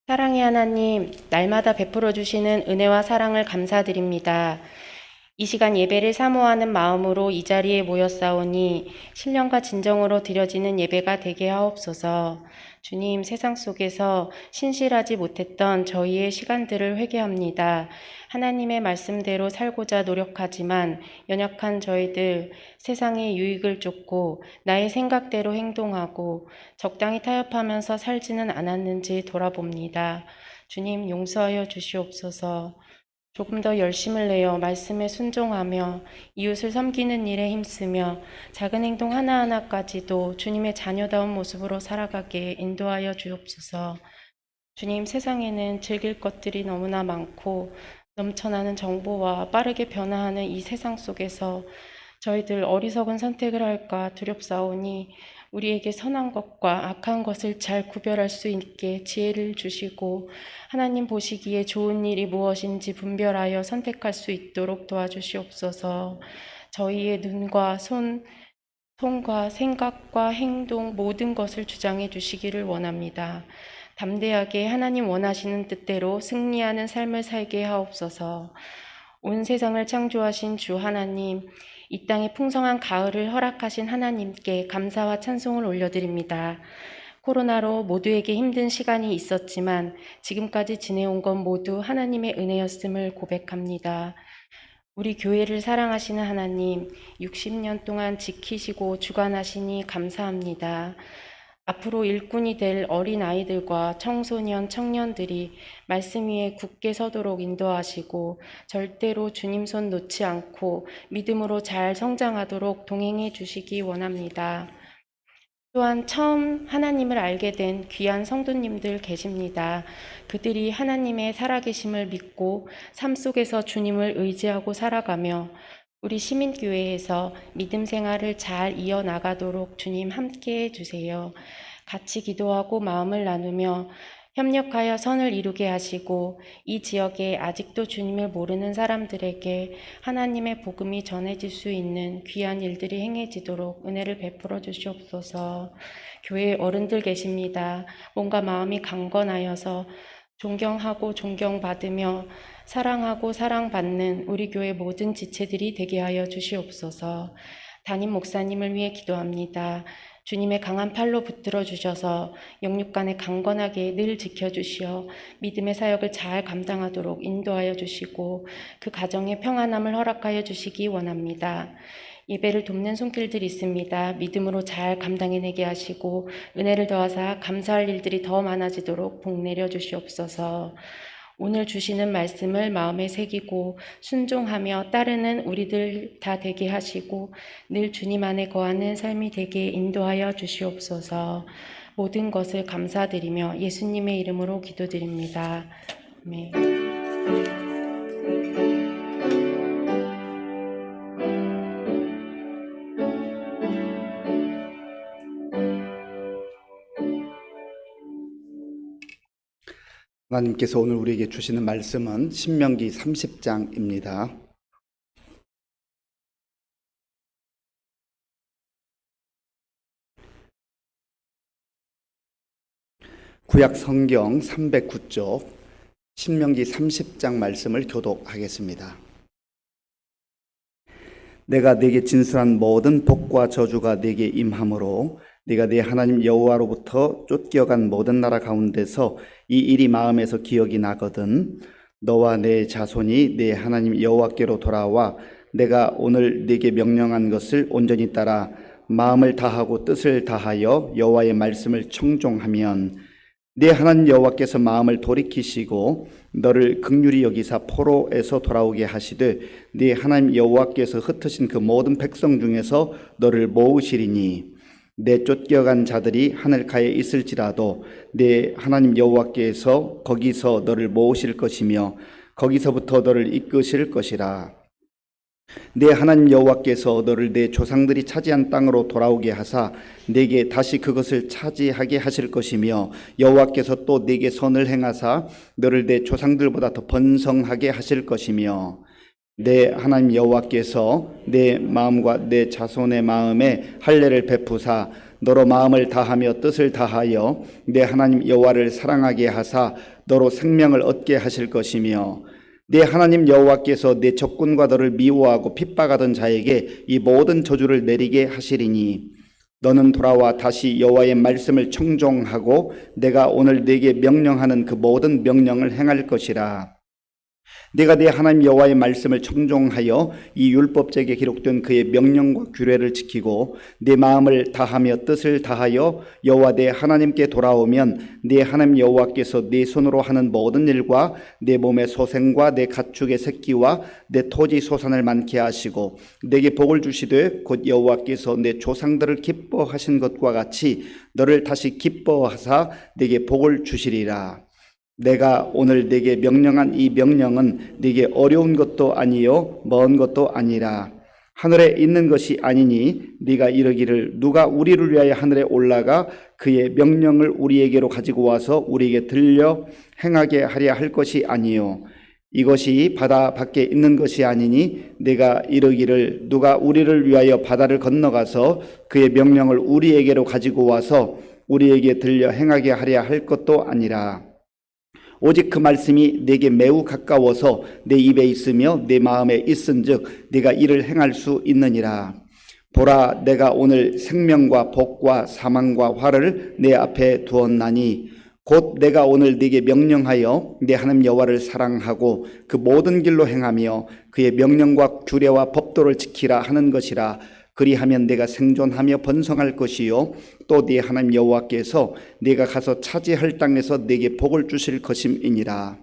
사랑의 하나님, 날마다 베풀어 주시는 은혜와 사랑을 감사드립니다. 이 시간 예배를 사모하는 마음으로 이 자리에 모였사오니 신령과 진정으로 드려지는 예배가 되게 하옵소서. 주님, 세상 속에서 신실하지 못했던 저희의 시간들을 회개합니다. 하나님의 말씀대로 살고자 노력하지만 연약한 저희들, 세상의 유익을 쫓고 나의 생각대로 행동하고 적당히 타협하면서 살지는 않았는지 돌아봅니다. 주님, 용서하여 주시옵소서. 조금 더 열심을 내어 말씀에 순종하며 이웃을 섬기는 일에 힘쓰며 작은 행동 하나하나까지도 주님의 자녀다운 모습으로 살아가게 인도하여 주옵소서. 주님, 세상에는 즐길 것들이 너무나 많고 넘쳐나는 정보와 빠르게 변화하는 이 세상 속에서 저희들 어리석은 선택을 할까 두렵사오니 우리에게 선한 것과 악한 것을 잘 구별할 수 있게 지혜를 주시고 하나님 보시기에 좋은 일이 무엇인지 분별하여 선택할 수 있도록 도와주시옵소서. 저희의 눈과 손과 생각과 행동 모든 것을 주장해 주시기를 원합니다. 담대하게 하나님 원하시는 뜻대로 승리하는 삶을 살게 하옵소서. 온 세상을 창조하신 주 하나님, 이 땅에 풍성한 가을을 허락하신 하나님께 감사와 찬송을 올려드립니다. 코로나로 모두에게 힘든 시간이 있었지만 지금까지 지내온 건 모두 하나님의 은혜였음을 고백합니다. 우리 교회를 사랑하시는 하나님, 60년 동안 지키시고 주관하시니 감사합니다. 앞으로 일꾼이 될 어린 아이들과 청소년, 청년들이 말씀 위에 굳게 서도록 인도하시고 절대로 주님 손 놓지 않고 믿음으로 잘 성장하도록 동행해 주시기 원합니다. 또한 처음 하나님을 알게 된 귀한 성도님들 계십니다. 그들이 하나님의 살아계심을 믿고 삶 속에서 주님을 의지하고 살아가며 우리 시민교회에서 믿음 생활을 잘 이어나가도록 주님 함께 해주세요. 같이 기도하고 마음을 나누며 협력하여 선을 이루게 하시고 이 지역에 아직도 주님을 모르는 사람들에게 하나님의 복음이 전해질 수 있는 귀한 일들이 행해지도록 은혜를 베풀어 주시옵소서. 교회 어른들 계십니다. 뭔가 마음이 강건하여서 존경하고 존경받으며 사랑하고 사랑받는 우리 교회 모든 지체들이 되게 하여 주시옵소서. 담임 목사님을 위해 기도합니다. 주님의 강한 팔로 붙들어 주셔서 영육간에 강건하게 늘 지켜주시어 믿음의 사역을 잘 감당하도록 인도하여 주시고 그 가정에 평안함을 허락하여 주시기 원합니다. 예배를 돕는 손길들이 있습니다. 믿음으로 잘 감당해내게 하시고 은혜를 더하사 감사할 일들이 더 많아지도록 복 내려 주시옵소서. 오늘 주시는 말씀을 마음에 새기고 순종하며 따르는 우리들 다 되게 하시고 늘 주님 안에 거하는 삶이 되게 인도하여 주시옵소서. 모든 것을 감사드리며 예수님의 이름으로 기도드립니다. 아멘. 하나님께서 오늘 우리에게 주시는 말씀은 신명기 30장입니다. 구약 성경 309쪽 신명기 30장 말씀을 교독하겠습니다. 내가 네게 진술한 모든 복과 저주가 네게 임함으로 네가 네 하나님 여호와로부터 쫓겨간 모든 나라 가운데서 이 일이 마음에서 기억이 나거든 너와 네 자손이 네 하나님 여호와께로 돌아와 내가 오늘 네게 명령한 것을 온전히 따라 마음을 다하고 뜻을 다하여 여호와의 말씀을 청종하면 네 하나님 여호와께서 마음을 돌이키시고 너를 긍휼히 여기사 포로에서 돌아오게 하시되 네 하나님 여호와께서 흩으신 그 모든 백성 중에서 너를 모으시리니 내 쫓겨간 자들이 하늘가에 있을지라도 내 하나님 여호와께서 거기서 너를 모으실 것이며 거기서부터 너를 이끄실 것이라. 내 하나님 여호와께서 너를 내 조상들이 차지한 땅으로 돌아오게 하사 내게 다시 그것을 차지하게 하실 것이며 여호와께서 또 내게 선을 행하사 너를 내 조상들보다 더 번성하게 하실 것이며 내 하나님 여호와께서 내 마음과 내 자손의 마음에 할례를 베푸사 너로 마음을 다하며 뜻을 다하여 내 하나님 여호와를 사랑하게 하사 너로 생명을 얻게 하실 것이며 내 하나님 여호와께서 내 적군과 너를 미워하고 핍박하던 자에게 이 모든 저주를 내리게 하시리니 너는 돌아와 다시 여호와의 말씀을 청종하고 내가 오늘 네게 명령하는 그 모든 명령을 행할 것이라. 네가 네 하나님 여호와의 말씀을 청종하여 이 율법책에 기록된 그의 명령과 규례를 지키고 네 마음을 다하며 뜻을 다하여 여호와 네 하나님께 돌아오면 네 하나님 여호와께서 네 손으로 하는 모든 일과 내 몸의 소생과 내 가축의 새끼와 내 토지 소산을 많게 하시고 네게 복을 주시되 곧 여호와께서 네 조상들을 기뻐하신 것과 같이 너를 다시 기뻐하사 네게 복을 주시리라. 내가 오늘 네게 명령한 이 명령은 네게 어려운 것도 아니요 먼 것도 아니라 하늘에 있는 것이 아니니 네가 이르기를 누가 우리를 위하여 하늘에 올라가 그의 명령을 우리에게로 가지고 와서 우리에게 들려 행하게 하려 할 것이 아니요 이것이 바다 밖에 있는 것이 아니니 네가 이르기를 누가 우리를 위하여 바다를 건너가서 그의 명령을 우리에게로 가지고 와서 우리에게 들려 행하게 하려 할 것도 아니라 오직 그 말씀이 내게 매우 가까워서 내 입에 있으며 내 마음에 있은즉 네가 이를 행할 수 있느니라. 보라, 내가 오늘 생명과 복과 사망과 화를 내 앞에 두었나니 곧 내가 오늘 네게 명령하여 내 하나님 여호와를 사랑하고 그 모든 길로 행하며 그의 명령과 규례와 법도를 지키라 하는 것이라. 그리하면 내가 생존하며 번성할 것이요 또 네 하나님 여호와께서 네가 가서 차지할 땅에서 네게 복을 주실 것임이니라.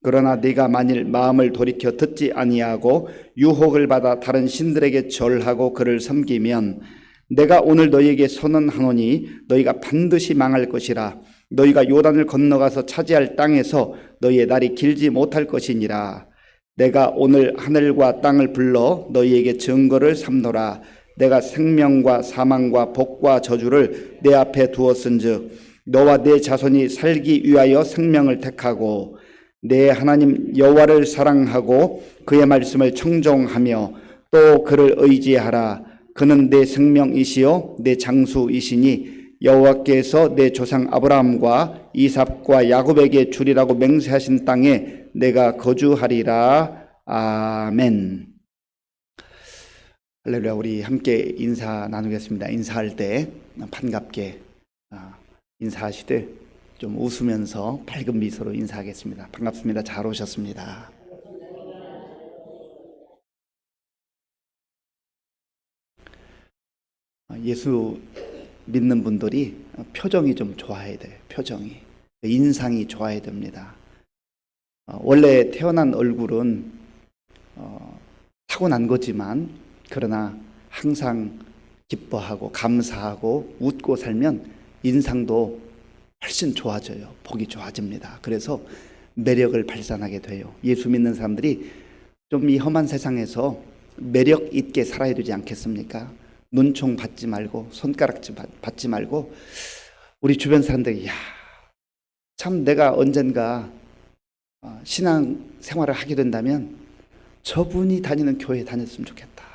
그러나 네가 만일 마음을 돌이켜 듣지 아니하고 유혹을 받아 다른 신들에게 절하고 그를 섬기면 내가 오늘 너희에게 선언하노니 너희가 반드시 망할 것이라. 너희가 요단을 건너가서 차지할 땅에서 너희의 날이 길지 못할 것이니라. 내가 오늘 하늘과 땅을 불러 너희에게 증거를 삼노라. 내가 생명과 사망과 복과 저주를 내 앞에 두었은즉 너와 내 자손이 살기 위하여 생명을 택하고 내 하나님 여호와를 사랑하고 그의 말씀을 청종하며 또 그를 의지하라. 그는 내 생명이시요 내 장수이시니 여호와께서 내 조상 아브라함과 이삭과 야곱에게 주리라고 맹세하신 땅에 내가 거주하리라. 아멘. 할렐루야. 우리 함께 인사 나누겠습니다. 인사할 때 반갑게 인사하시되 좀 웃으면서 밝은 미소로 인사하겠습니다. 반갑습니다. 잘 오셨습니다. 예수 믿는 분들이 표정이 좀 좋아야 돼요. 표정이. 인상이 좋아야 됩니다. 원래 태어난 얼굴은 타고난 거지만 그러나 항상 기뻐하고 감사하고 웃고 살면 인상도 훨씬 좋아져요. 복이 좋아집니다. 그래서 매력을 발산하게 돼요. 예수 믿는 사람들이 좀 이 험한 세상에서 매력 있게 살아야 되지 않겠습니까? 눈총 받지 말고 손가락질 받지 말고 우리 주변 사람들이 참 내가 언젠가 신앙 생활을 하게 된다면 저분이 다니는 교회에 다녔으면 좋겠다.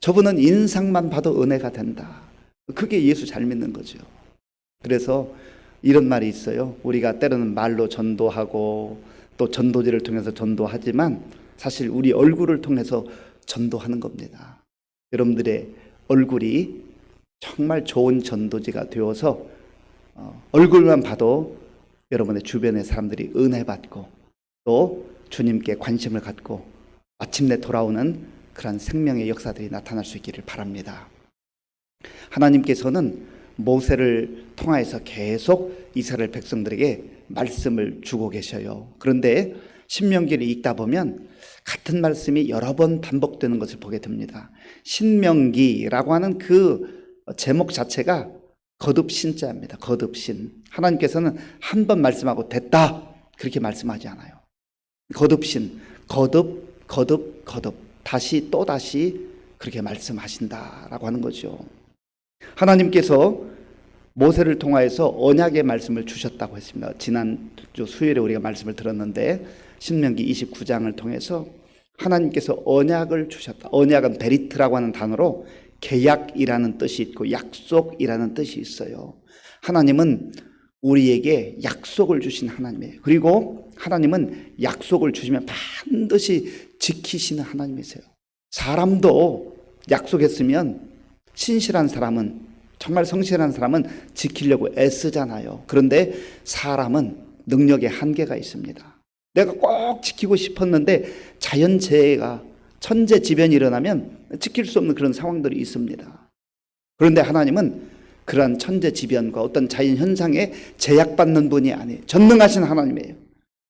저분은 인상만 봐도 은혜가 된다. 그게 예수 잘 믿는 거죠. 그래서 이런 말이 있어요. 우리가 때로는 말로 전도하고 또 전도지를 통해서 전도하지만 사실 우리 얼굴을 통해서 전도하는 겁니다. 여러분들의 얼굴이 정말 좋은 전도지가 되어서 얼굴만 봐도 여러분의 주변의 사람들이 은혜 받고 또 주님께 관심을 갖고 마침내 돌아오는 그런 생명의 역사들이 나타날 수 있기를 바랍니다. 하나님께서는 모세를 통하여서 계속 이스라엘 백성들에게 말씀을 주고 계셔요. 그런데 신명기를 읽다 보면 같은 말씀이 여러 번 반복되는 것을 보게 됩니다. 신명기라고 하는 그 제목 자체가 거듭신자입니다. 거듭신. 하나님께서는 한 번 말씀하고 됐다 그렇게 말씀하지 않아요. 거듭신, 거듭 다시 또 다시 그렇게 말씀하신다라고 하는 거죠. 하나님께서 모세를 통하여서 언약의 말씀을 주셨다고 했습니다. 지난주 수요일에 우리가 말씀을 들었는데 신명기 29장을 통해서 하나님께서 언약을 주셨다. 언약은 베리트라고 하는 단어로 계약이라는 뜻이 있고 약속이라는 뜻이 있어요. 하나님은 우리에게 약속을 주신 하나님이에요. 그리고 하나님은 약속을 주시면 반드시 지키시는 하나님이세요. 사람도 약속했으면 신실한 사람은, 정말 성실한 사람은 지키려고 애쓰잖아요. 그런데 사람은 능력의 한계가 있습니다. 내가 꼭 지키고 싶었는데 자연재해가, 천재지변이 일어나면 지킬 수 없는 그런 상황들이 있습니다. 그런데 하나님은 그러한 천재지변과 어떤 자연현상에 제약받는 분이 아니에요. 전능하신 하나님이에요.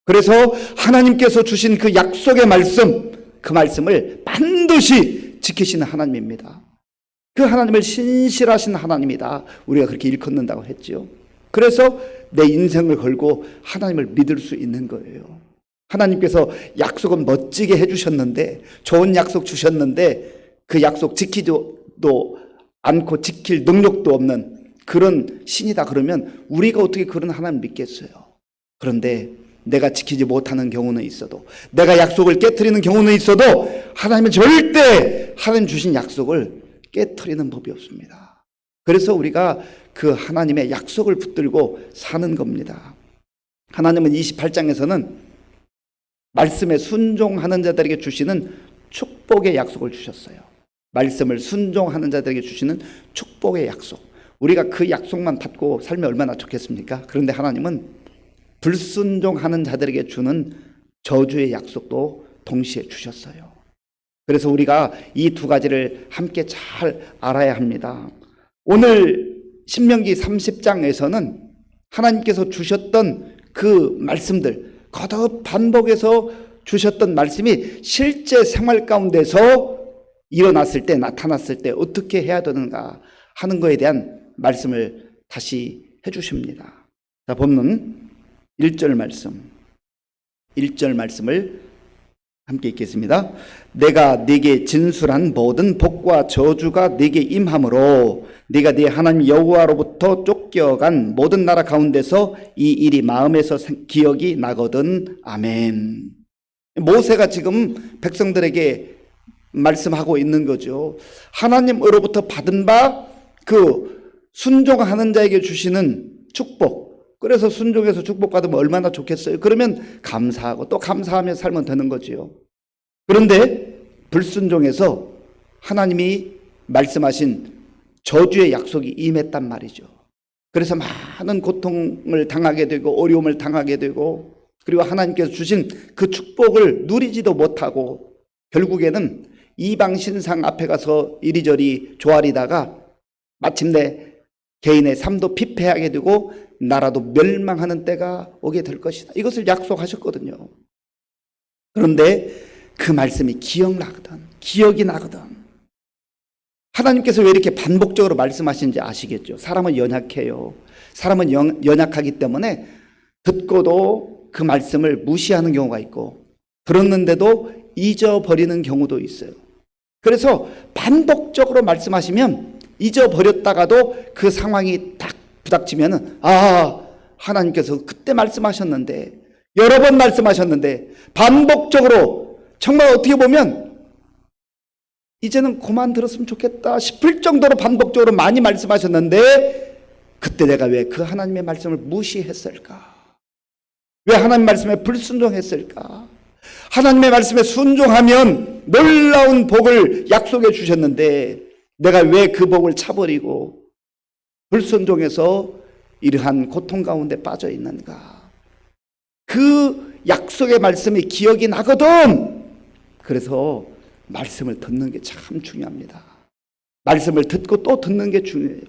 그래서 하나님께서 주신 그 약속의 말씀, 그 말씀을 반드시 지키시는 하나님입니다. 그 하나님을 신실하신 하나님이다, 우리가 그렇게 일컫는다고 했죠. 그래서 내 인생을 걸고 하나님을 믿을 수 있는 거예요. 하나님께서 약속은 멋지게 해주셨는데, 좋은 약속 주셨는데 그 약속 지키지도 않고 지킬 능력도 없는 그런 신이다 그러면 우리가 어떻게 그런 하나님 믿겠어요? 그런데 내가 지키지 못하는 경우는 있어도, 내가 약속을 깨트리는 경우는 있어도 하나님은 절대 하나님 주신 약속을 깨트리는 법이 없습니다. 그래서 우리가 그 하나님의 약속을 붙들고 사는 겁니다. 하나님은 28장에서는 말씀에 순종하는 자들에게 주시는 축복의 약속을 주셨어요. 말씀을 순종하는 자들에게 주시는 축복의 약속. 우리가 그 약속만 받고 살면 얼마나 좋겠습니까? 그런데 하나님은 불순종하는 자들에게 주는 저주의 약속도 동시에 주셨어요. 그래서 우리가 이 두 가지를 함께 잘 알아야 합니다. 오늘 신명기 30장에서는 하나님께서 주셨던 그 말씀들, 거듭 반복해서 주셨던 말씀이 실제 생활 가운데서 일어났을 때, 나타났을 때 어떻게 해야 되는가 하는 것에 대한 말씀을 다시 해주십니다. 자, 본문 1절 말씀을 함께 읽겠습니다. 내가 네게 진술한 모든 복과 저주가 네게 임함으로 네가 네 하나님 여호와로부터 쫓겨간 모든 나라 가운데서 이 일이 마음에서 기억이 나거든. 아멘. 모세가 지금 백성들에게 말씀하고 있는 거죠. 하나님으로부터 받은 바 그 순종하는 자에게 주시는 축복, 그래서 순종해서 축복받으면 얼마나 좋겠어요. 그러면 감사하고 또 감사하며 살면 되는 거지요. 그런데 불순종해서 하나님이 말씀하신 저주의 약속이 임했단 말이죠. 그래서 많은 고통을 당하게 되고 어려움을 당하게 되고, 그리고 하나님께서 주신 그 축복을 누리지도 못하고 결국에는 이방 신상 앞에 가서 이리저리 조아리다가 마침내 개인의 삶도 피폐하게 되고 나라도 멸망하는 때가 오게 될 것이다, 이것을 약속하셨거든요. 그런데 그 말씀이 기억이 나거든. 하나님께서 왜 이렇게 반복적으로 말씀하시는지 아시겠죠? 사람은 연약해요. 사람은 연약하기 때문에 듣고도 그 말씀을 무시하는 경우가 있고, 들었는데도 잊어버리는 경우도 있어요. 그래서 반복적으로 말씀하시면 잊어버렸다가도 그 상황이 딱 부닥치면은, 하나님께서 그때 말씀하셨는데, 여러 번 말씀하셨는데, 반복적으로, 정말 어떻게 보면 이제는 그만 들었으면 좋겠다 싶을 정도로 반복적으로 많이 말씀하셨는데, 그때 내가 왜 그 하나님의 말씀을 무시했을까? 왜 하나님 말씀에 불순종했을까? 하나님의 말씀에 순종하면 놀라운 복을 약속해 주셨는데 내가 왜 그 복을 차버리고 불순종해서 이러한 고통 가운데 빠져 있는가? 그 약속의 말씀이 기억이 나거든. 그래서 말씀을 듣는 게 참 중요합니다. 말씀을 듣고 또 듣는 게 중요해요.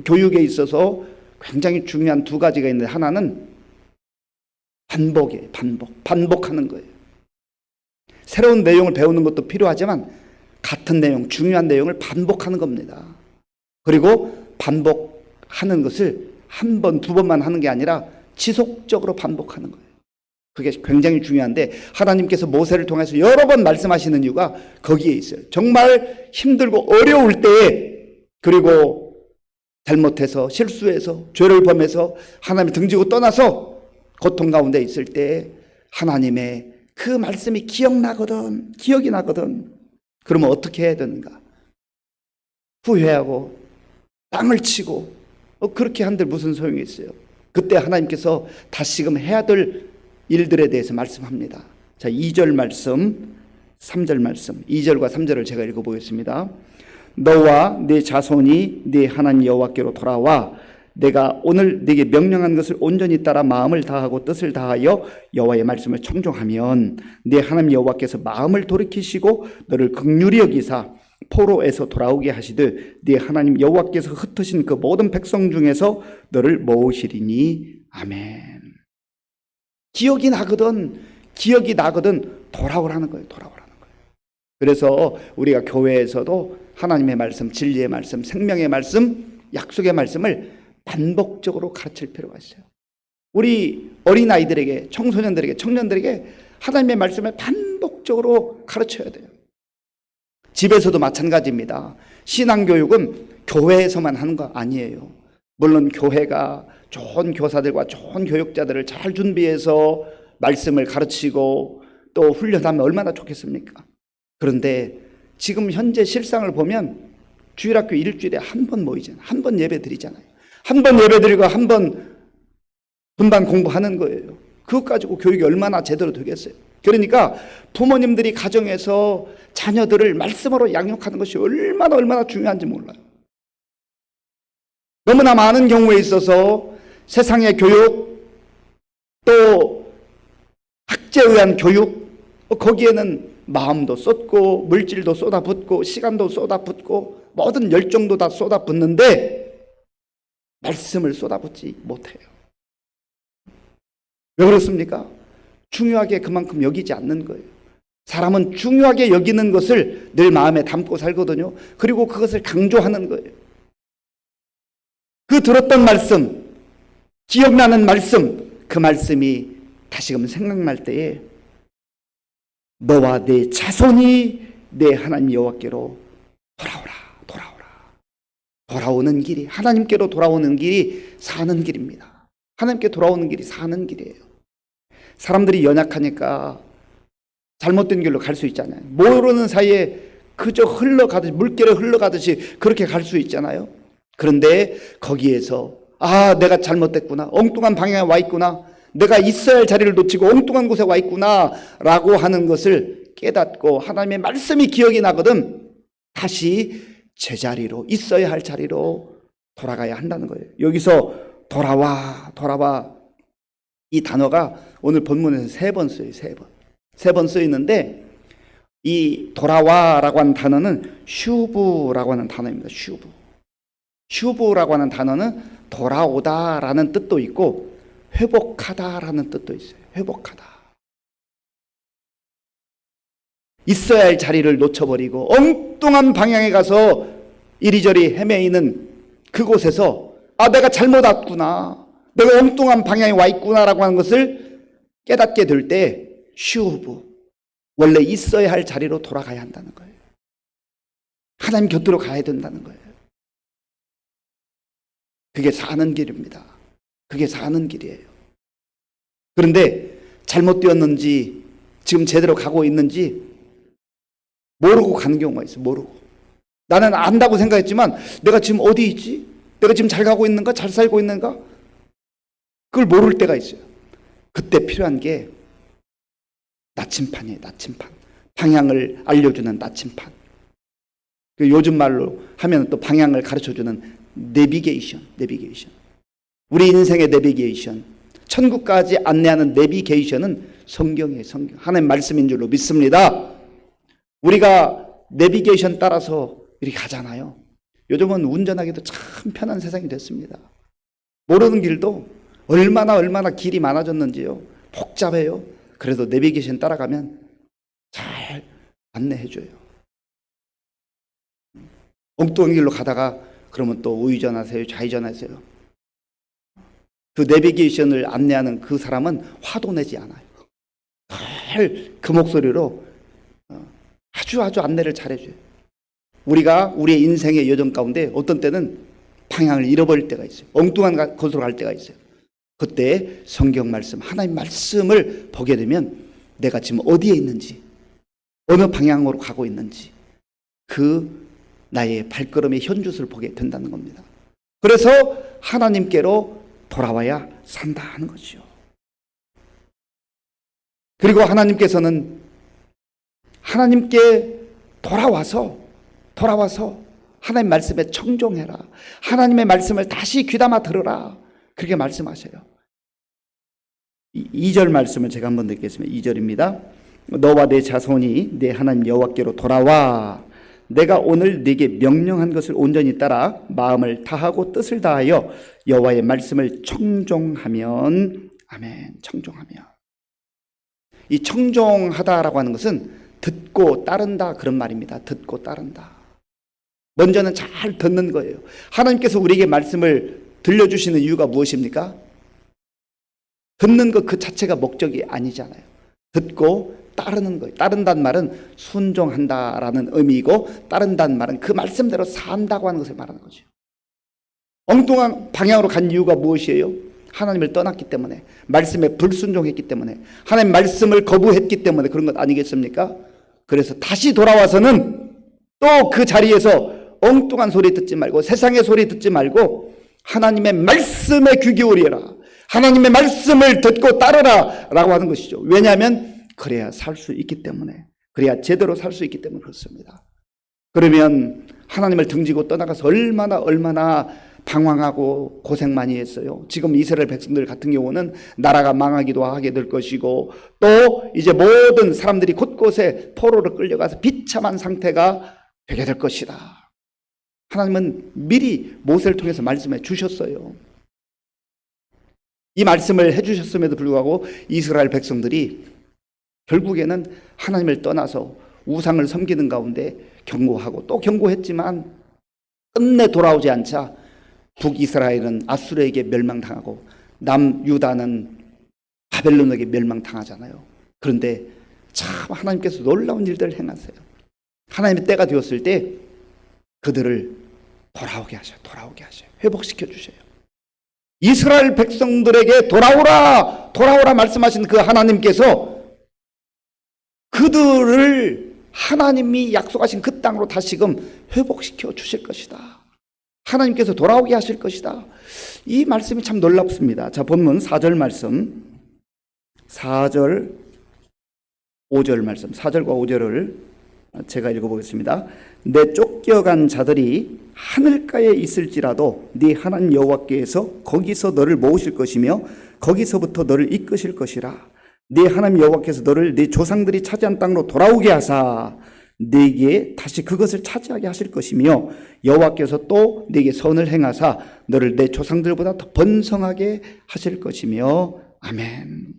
교육에 있어서 굉장히 중요한 두 가지가 있는데, 하나는 반복이에요. 반복하는 거예요. 새로운 내용을 배우는 것도 필요하지만 같은 내용, 중요한 내용을 반복하는 겁니다. 그리고 반복하는 것을 한 번, 두 번만 하는 게 아니라 지속적으로 반복하는 거예요. 그게 굉장히 중요한데, 하나님께서 모세를 통해서 여러 번 말씀하시는 이유가 거기에 있어요. 정말 힘들고 어려울 때에, 그리고 잘못해서 실수해서 죄를 범해서 하나님을 등지고 떠나서 고통 가운데 있을 때 하나님의 그 말씀이 기억이 나거든. 그러면 어떻게 해야 되는가? 후회하고 땅을 치고 그렇게 한들 무슨 소용이 있어요? 그때 하나님께서 다시금 해야 될 일들에 대해서 말씀합니다. 자, 2절 말씀, 3절 말씀, 2절과 3절을 제가 읽어보겠습니다. 너와 네 자손이 네 하나님 여호와께로 돌아와 내가 오늘 네게 명령한 것을 온전히 따라 마음을 다하고 뜻을 다하여 여호와의 말씀을 청종하면 네 하나님 여호와께서 마음을 돌이키시고 너를 긍휼히 여기사 포로에서 돌아오게 하시되 네 하나님 여호와께서 흩으신 그 모든 백성 중에서 너를 모으시리니 아멘. 기억이 나거든 돌아오라는 거예요. 돌아오라는 거예요. 그래서 우리가 교회에서도 하나님의 말씀, 진리의 말씀, 생명의 말씀, 약속의 말씀을 반복적으로 가르칠 필요가 있어요. 우리 어린아이들에게, 청소년들에게, 청년들에게 하나님의 말씀을 반복적으로 가르쳐야 돼요. 집에서도 마찬가지입니다. 신앙교육은 교회에서만 하는 거 아니에요. 물론 교회가 좋은 교사들과 좋은 교육자들을 잘 준비해서 말씀을 가르치고 또 훈련하면 얼마나 좋겠습니까? 그런데 지금 현재 실상을 보면 주일학교 일주일에 한 번 모이잖아요. 한 번 예배 드리잖아요. 한 번 예배 드리고 한 번 분반 공부하는 거예요. 그것 가지고 교육이 얼마나 제대로 되겠어요? 그러니까 부모님들이 가정에서 자녀들을 말씀으로 양육하는 것이 얼마나 중요한지 몰라요. 너무나 많은 경우에 있어서 세상의 교육, 또 학제에 의한 교육, 거기에는 마음도 쏟고 물질도 쏟아붓고 시간도 쏟아붓고 모든 열정도 다 쏟아붓는데 말씀을 쏟아붓지 못해요. 왜 그렇습니까? 중요하게 그만큼 여기지 않는 거예요. 사람은 중요하게 여기는 것을 늘 마음에 담고 살거든요. 그리고 그것을 강조하는 거예요. 그 들었던 말씀, 기억나는 말씀, 그 말씀이 다시금 생각날 때에 너와 내 자손이 내 하나님 여호와께로 돌아오는 길이, 하나님께로 돌아오는 길이 사는 길입니다. 하나님께 돌아오는 길이 사는 길이에요. 사람들이 연약하니까 잘못된 길로 갈 수 있잖아요. 모르는 사이에 그저 흘러가듯이, 물결에 흘러가듯이 그렇게 갈 수 있잖아요. 그런데 거기에서 내가 잘못됐구나, 엉뚱한 방향에 와 있구나, 내가 있어야 할 자리를 놓치고 엉뚱한 곳에 와 있구나 라고 하는 것을 깨닫고 하나님의 말씀이 기억이 나거든 다시 제자리로, 있어야 할 자리로 돌아가야 한다는 거예요. 여기서 돌아와 이 단어가 오늘 본문에서 3번 써요. 3번 쓰이는데 이 돌아와라고 하는 단어는 슈브라고 하는 단어입니다. 슈브라고 하는 단어는 돌아오다라는 뜻도 있고 회복하다라는 뜻도 있어요. 회복하다. 있어야 할 자리를 놓쳐버리고 엉뚱한 방향에 가서 이리저리 헤매이는 그곳에서 내가 잘못 왔구나, 내가 엉뚱한 방향에 와 있구나라고 하는 것을 깨닫게 될 때 슈브, 원래 있어야 할 자리로 돌아가야 한다는 거예요. 하나님 곁으로 가야 된다는 거예요. 그게 사는 길입니다. 그게 사는 길이에요. 그런데 잘못되었는지 지금 제대로 가고 있는지 모르고 가는 경우가 있어요. 모르고. 나는 안다고 생각했지만 내가 지금 어디 있지? 내가 지금 잘 가고 있는가? 잘 살고 있는가? 그걸 모를 때가 있어요. 그때 필요한 게 나침판이에요. 나침판. 방향을 알려주는 나침판. 요즘 말로 하면 또 방향을 가르쳐주는 내비게이션. 우리 인생의 내비게이션, 천국까지 안내하는 내비게이션은 성경이에요. 성경. 하나님 말씀인 줄로 믿습니다. 우리가 내비게이션 따라서 이렇게 가잖아요. 요즘은 운전하기도 참 편한 세상이 됐습니다. 모르는 길도 얼마나 길이 많아졌는지요. 복잡해요. 그래도 내비게이션 따라가면 잘 안내해줘요. 엉뚱한 길로 가다가 그러면 또 우회전하세요, 좌회전하세요. 그 내비게이션을 안내하는 그 사람은 화도 내지 않아요. 늘 그 목소리로 아주 안내를 잘해줘요. 우리가 우리의 인생의 여정 가운데 어떤 때는 방향을 잃어버릴 때가 있어요. 엉뚱한 곳으로 갈 때가 있어요. 그때 성경 말씀, 하나님 말씀을 보게 되면 내가 지금 어디에 있는지, 어느 방향으로 가고 있는지 그 나의 발걸음의 현주소를 보게 된다는 겁니다. 그래서 하나님께로 돌아와야 산다 하는 거죠. 그리고 하나님께서는 하나님께 돌아와서 하나님 말씀에 청종해라. 하나님의 말씀을 다시 귀담아 들으라. 그렇게 말씀하셔요. 2절 말씀을 제가 한번 읽겠습니다. 2절입니다. 너와 내 자손이 내 하나님 여호와께로 돌아와 내가 오늘 네게 명령한 것을 온전히 따라 마음을 다하고 뜻을 다하여 여호와의 말씀을 청종하면 아멘. 청종하면 이 청종하다라고 하는 것은 듣고 따른다 그런 말입니다. 듣고 따른다. 먼저는 잘 듣는 거예요. 하나님께서 우리에게 말씀을 들려주시는 이유가 무엇입니까? 듣는 것 그 자체가 목적이 아니잖아요. 듣고 따르는 거예요. 따른다는 말은 순종한다라는 의미이고 따른다는 말은 그 말씀대로 산다고 하는 것을 말하는 거죠. 엉뚱한 방향으로 간 이유가 무엇이에요? 하나님을 떠났기 때문에, 말씀에 불순종했기 때문에, 하나님 말씀을 거부했기 때문에 그런 것 아니겠습니까? 그래서 다시 돌아와서는 또 그 자리에서 엉뚱한 소리 듣지 말고 세상의 소리 듣지 말고 하나님의 말씀에 귀 기울여라. 하나님의 말씀을 듣고 따르라 라고 하는 것이죠. 왜냐하면 그래야 살 수 있기 때문에, 그래야 제대로 살 수 있기 때문에 그렇습니다. 그러면 하나님을 등지고 떠나가서 얼마나 방황하고 고생 많이 했어요. 지금 이스라엘 백성들 같은 경우는 나라가 망하기도 하게 될 것이고 또 이제 모든 사람들이 곳곳에 포로로 끌려가서 비참한 상태가 되게 될 것이다. 하나님은 미리 모세를 통해서 말씀해 주셨어요. 이 말씀을 해주셨음에도 불구하고 이스라엘 백성들이 결국에는 하나님을 떠나서 우상을 섬기는 가운데 경고하고 또 경고했지만 끝내 돌아오지 않자 북이스라엘은 아수르에게 멸망당하고 남유다는 바벨론에게 멸망당하잖아요. 그런데 참 하나님께서 놀라운 일들을 행하세요. 하나님의 때가 되었을 때 그들을 돌아오게 하셔요. 회복시켜 주셔요. 이스라엘 백성들에게 돌아오라 말씀하신 그 하나님께서 그들을 하나님이 약속하신 그 땅으로 다시금 회복시켜 주실 것이다. 하나님께서 돌아오게 하실 것이다. 이 말씀이 참 놀랍습니다. 자, 본문 4절 말씀, 4절, 5절 말씀, 4절과 5절을 제가 읽어보겠습니다. 내 쫓겨간 자들이 하늘가에 있을지라도 네 하나님 여호와께서 거기서 너를 모으실 것이며 거기서부터 너를 이끄실 것이라. 네 하나님 여호와께서 너를 네 조상들이 차지한 땅으로 돌아오게 하사 네게 다시 그것을 차지하게 하실 것이며 여호와께서 또 네게 선을 행하사 너를 내 조상들보다 더 번성하게 하실 것이며 아멘.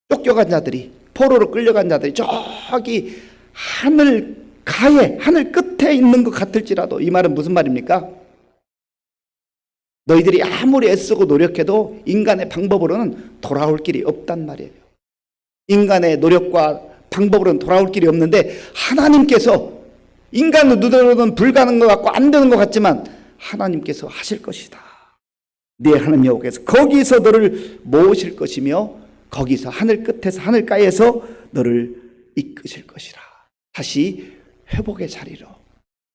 쫓겨간 자들이, 포로로 끌려간 자들이 저기 하늘 가에, 하늘 끝에 있는 것 같을지라도, 이 말은 무슨 말입니까? 너희들이 아무리 애쓰고 노력해도 인간의 방법으로는 돌아올 길이 없단 말이에요. 인간의 노력과 방법으로는 돌아올 길이 없는데 하나님께서, 인간의 눈으로는 불가능한 것 같고 안 되는 것 같지만 하나님께서 하실 것이다. 네 하나님 여호와께서 거기서 너를 모으실 것이며 거기서 하늘 끝에서 하늘가에서 너를 이끄실 것이라. 다시 회복의 자리로,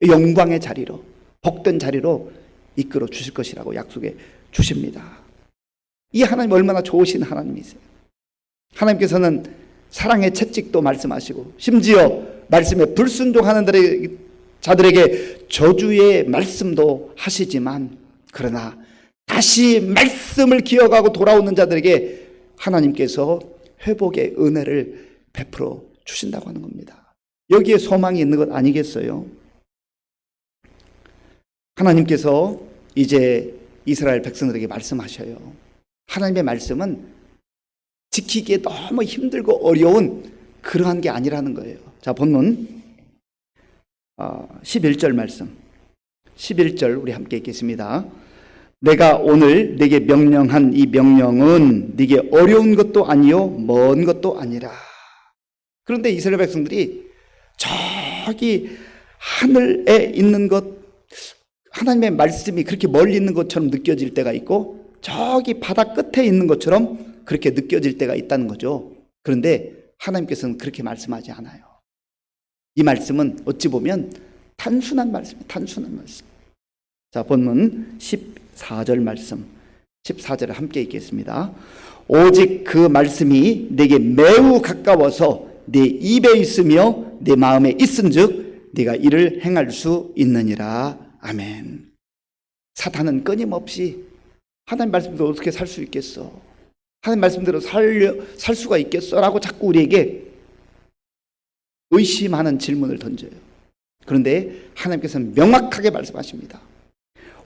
영광의 자리로, 복된 자리로 이끌어 주실 것이라고 약속해 주십니다. 이 하나님 얼마나 좋으신 하나님이세요. 하나님께서는 사랑의 채찍도 말씀하시고 심지어 말씀에 불순종하는 자들에게 저주의 말씀도 하시지만 그러나 다시 말씀을 기억하고 돌아오는 자들에게 하나님께서 회복의 은혜를 베풀어 주신다고 하는 겁니다. 여기에 소망이 있는 것 아니겠어요? 하나님께서 이제 이스라엘 백성들에게 말씀하셔요. 하나님의 말씀은 지키기에 너무 힘들고 어려운 그러한 게 아니라는 거예요. 자, 본문 11절 말씀, 11절 우리 함께 읽겠습니다. 내가 오늘 네게 명령한 이 명령은 네게 어려운 것도 아니요 먼 것도 아니라. 그런데 이스라엘 백성들이 저기 하늘에 있는 것, 하나님의 말씀이 그렇게 멀리 있는 것처럼 느껴질 때가 있고 저기 바다 끝에 있는 것처럼 그렇게 느껴질 때가 있다는 거죠. 그런데 하나님께서는 그렇게 말씀하지 않아요. 이 말씀은 어찌 보면 단순한 말씀이에요. 단순한 말씀. 자, 본문 14절 말씀. 14절을 함께 읽겠습니다. 오직 그 말씀이 내게 매우 가까워서 내 입에 있으며 내 마음에 있은즉 네가 이를 행할 수 있느니라. 아멘. 사탄은 끊임없이 하나님 말씀대로 어떻게 살 수 있겠어? 하나님 말씀대로 살 수가 있겠어? 라고 자꾸 우리에게 의심하는 질문을 던져요. 그런데 하나님께서는 명확하게 말씀하십니다.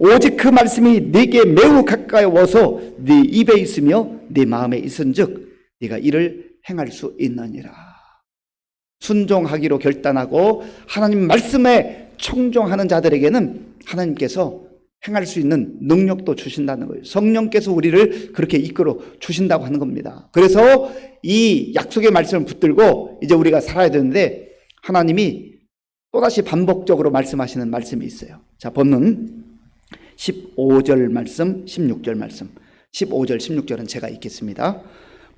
오직 그 말씀이 내게 매우 가까워서 네 입에 있으며 네 마음에 있은즉 네가 이를 행할 수 있느니라. 순종하기로 결단하고 하나님 말씀에 청종하는 자들에게는 하나님께서 행할 수 있는 능력도 주신다는 거예요. 성령께서 우리를 그렇게 이끌어 주신다고 하는 겁니다. 그래서 이 약속의 말씀을 붙들고 이제 우리가 살아야 되는데 하나님이 또다시 반복적으로 말씀하시는 말씀이 있어요. 자, 본문 15절 말씀, 16절 말씀. 15절, 16절은 제가 읽겠습니다.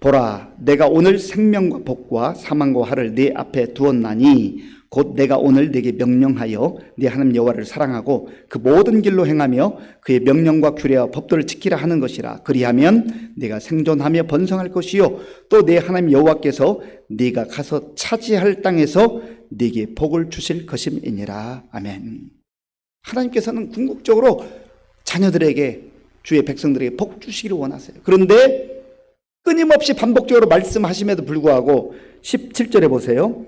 보라, 내가 오늘 생명과 복과 사망과 화를 네 앞에 두었나니 곧 내가 오늘 네게 명령하여 네 하나님 여호와를 사랑하고 그 모든 길로 행하며 그의 명령과 규례와 법도를 지키라 하는 것이라. 그리하면 네가 생존하며 번성할 것이요 또 네 하나님 여호와께서 네가 가서 차지할 땅에서 네게 복을 주실 것임이니라. 아멘. 하나님께서는 궁극적으로 자녀들에게, 주의 백성들에게 복 주시기를 원하세요. 그런데 끊임없이 반복적으로 말씀하심에도 불구하고 17절에 보세요.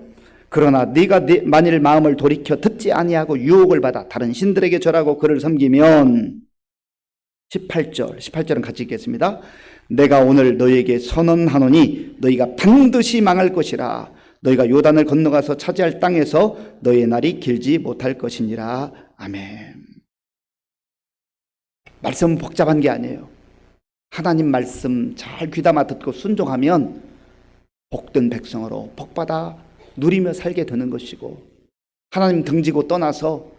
그러나 네가 만일 마음을 돌이켜 듣지 아니하고 유혹을 받아 다른 신들에게 절하고 그를 섬기면 18절은 같이 읽겠습니다. 내가 오늘 너희에게 선언하노니 너희가 반드시 망할 것이라. 너희가 요단을 건너가서 차지할 땅에서 너희의 날이 길지 못할 것이니라. 아멘. 말씀은 복잡한 게 아니에요. 하나님 말씀 잘 귀담아 듣고 순종하면 복된 백성으로 복받아 누리며 살게 되는 것이고, 하나님 등지고 떠나서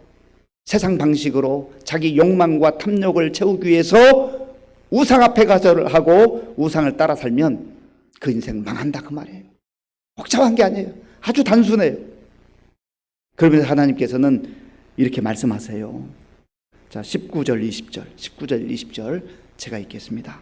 세상 방식으로 자기 욕망과 탐욕을 채우기 위해서 우상 앞에 가절하고 우상을 따라 살면 그 인생 망한다 그 말이에요. 복잡한 게 아니에요. 아주 단순해요. 그러면서 하나님께서는 이렇게 말씀하세요. 자, 19절 20절 제가 읽겠습니다.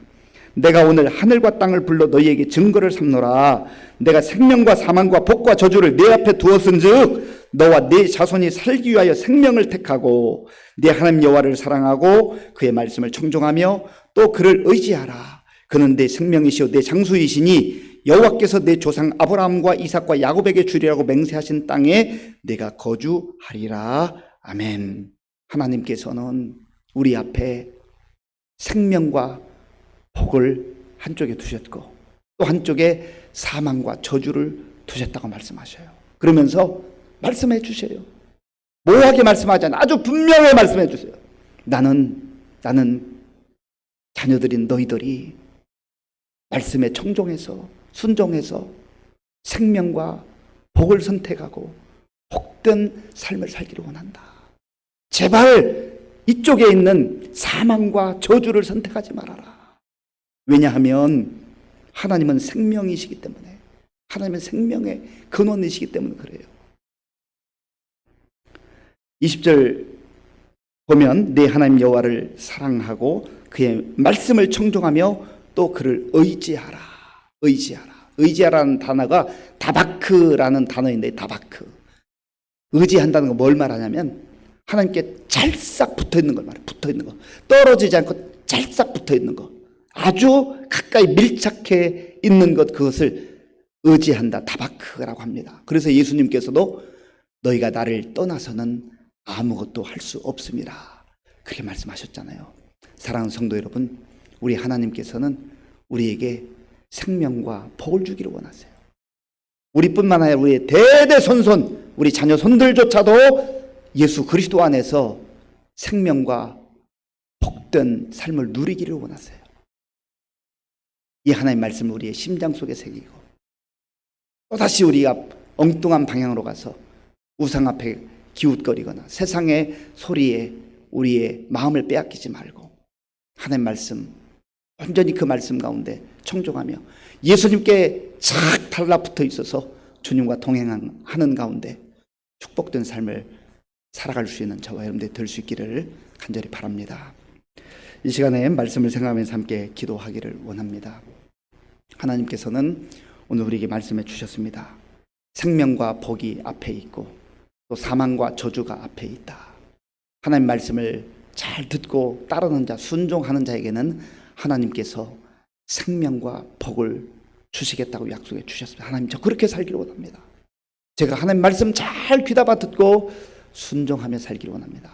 내가 오늘 하늘과 땅을 불러 너희에게 증거를 삼노라. 내가 생명과 사망과 복과 저주를 내 앞에 두었은즉 너와 네 자손이 살기 위하여 생명을 택하고 네 하나님 여호와를 사랑하고 그의 말씀을 청종하며 또 그를 의지하라. 그는 내 생명이시오 내 장수이시니 여호와께서 내 조상 아브라함과 이삭과 야곱에게 주리라고 맹세하신 땅에 내가 거주하리라. 아멘. 하나님께서는 우리 앞에 생명과 복을 한쪽에 두셨고 또 한쪽에 사망과 저주를 두셨다고 말씀하셔요. 그러면서 말씀해 주셔요. 모호하게 말씀하지 않아 아주 분명하게 말씀해 주세요. 나는 자녀들인 너희들이 말씀에 청종해서 순종해서 생명과 복을 선택하고 복된 삶을 살기를 원한다. 제발 이쪽에 있는 사망과 저주를 선택하지 말아라. 왜냐하면 하나님은 생명이시기 때문에, 하나님은 생명의 근원이시기 때문에 그래요. 20절 보면 내 하나님 여호와를 사랑하고 그의 말씀을 청종하며 또 그를 의지하라. 의지하라는 단어가 다바크라는 단어인데, 다바크. 의지한다는 거 뭘 말하냐면 하나님께 찰싹 붙어있는 걸 말해요. 붙어있는 거. 떨어지지 않고 찰싹 붙어있는 거. 아주 가까이 밀착해 있는 것, 그것을 의지한다. 다바크라고 합니다. 그래서 예수님께서도 너희가 나를 떠나서는 아무것도 할 수 없음이라 그렇게 말씀하셨잖아요. 사랑하는 성도 여러분, 우리 하나님께서는 우리에게 생명과 복을 주기를 원하세요. 우리뿐만 아니라 우리의 대대손손, 우리 자녀 손들조차도 예수 그리스도 안에서 생명과 복된 삶을 누리기를 원하세요. 이 하나님의 말씀을 우리의 심장 속에 새기고 또다시 우리가 엉뚱한 방향으로 가서 우상 앞에 기웃거리거나 세상의 소리에 우리의 마음을 빼앗기지 말고 하나님의 말씀, 완전히 그 말씀 가운데 청종하며 예수님께 착 달라붙어 있어서 주님과 동행하는 가운데 축복된 삶을 살아갈 수 있는 저와 여러분들이 될 수 있기를 간절히 바랍니다. 이 시간에 말씀을 생각하면서 함께 기도하기를 원합니다. 하나님께서는 오늘 우리에게 말씀해 주셨습니다. 생명과 복이 앞에 있고 또 사망과 저주가 앞에 있다. 하나님 말씀을 잘 듣고 따르는 자, 순종하는 자에게는 하나님께서 생명과 복을 주시겠다고 약속해 주셨습니다. 하나님, 저 그렇게 살기를 원합니다. 제가 하나님 말씀 잘 귀담아 듣고 순종하며 살기를 원합니다.